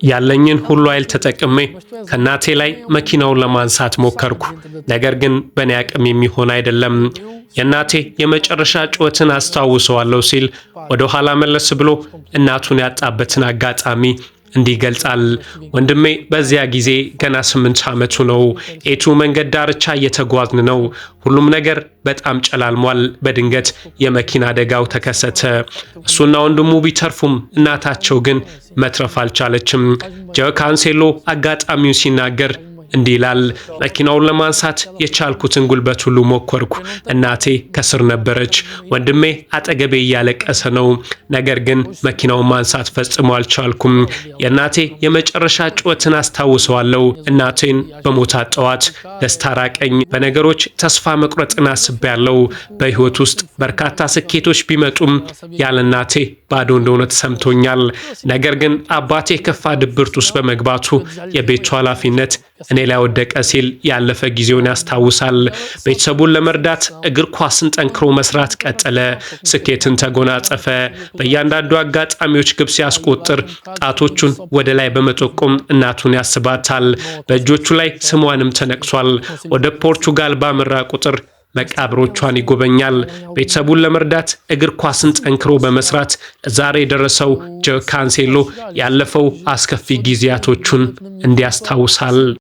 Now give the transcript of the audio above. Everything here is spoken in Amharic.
ያለኝን ሁሉ ኃይል ተጠቅሜ ከናቴ ላይ መኪናውን ለማንሳት ሞከርኩ። ነገር ግን በኔ አቅም የሚሆን አይደለም። የናቴ የመጨረሻ ጩኸትን አስታውሰዋለሁ ሲል ወደ ኋላ መለስ ብሎ እናቱን ያጣበትን አጋጣሚ እንዲህ ይገልጻል። ወንድሜ በዚያ ጊዜ ገና 8 ዓመቱ ነው። ኤቱ መንገድ ዳርቻ እየተጓዝን ነው። ሁሉም ነገር በጣም ጨላልሟል። በድንገት የመኪና አደጋው ተከሰተ። እሱና ወንድሙ ቢተርፉም እናታቸው ግን መትረፍ አልቻለችም። ጆ ካንሴሎ አጋጣሚውን ሲናገር እንዲህ ይላል። መኪናውን ለማንሳት የቻልኩትን ጉልበት ሁሉ ሞከርኩ። እናቴ ከስር ነበረች። ወንድሜ አጠገቤ እያለቀሰ ነው። ነገር ግን መኪናውን ማንሳት ፈጽሞ አልቻልኩም። የእናቴ የመጨረሻ ጩኸትን አስታውሰዋለሁ። እናቴን በሞት አጣኋት። ደስታ ራቀኝ። በነገሮች ተስፋ መቁረጥን አስቤያለሁ። በሕይወት ውስጥ በርካታ ስኬቶች ቢመጡም ያለ እናቴ ባዶ እንደሆነ ተሰምቶኛል። ነገር ግን አባቴ የከፋ ድብርት ውስጥ በመግባቱ የቤቱ ኃላፊነት እኔ ላይ ወደቀ ሲል ያለፈ ጊዜውን ያስታውሳል። ቤተሰቡን ለመርዳት እግር ኳስን ጠንክሮ መስራት ቀጠለ። ስኬትን ተጎናጸፈ። በእያንዳንዱ አጋጣሚዎች ግብ ሲያስቆጥር ጣቶቹን ወደ ላይ በመጠቆም እናቱን ያስባታል። በእጆቹ ላይ ስሟንም ተነቅሷል። ወደ ፖርቹጋል ባመራ ቁጥር መቃብሮቿን ይጎበኛል። ቤተሰቡን ለመርዳት እግር ኳስን ጠንክሮ በመስራት ዛሬ የደረሰው ጆ ካንሴሎ ያለፈው አስከፊ ጊዜያቶቹን እንዲያስታውሳል።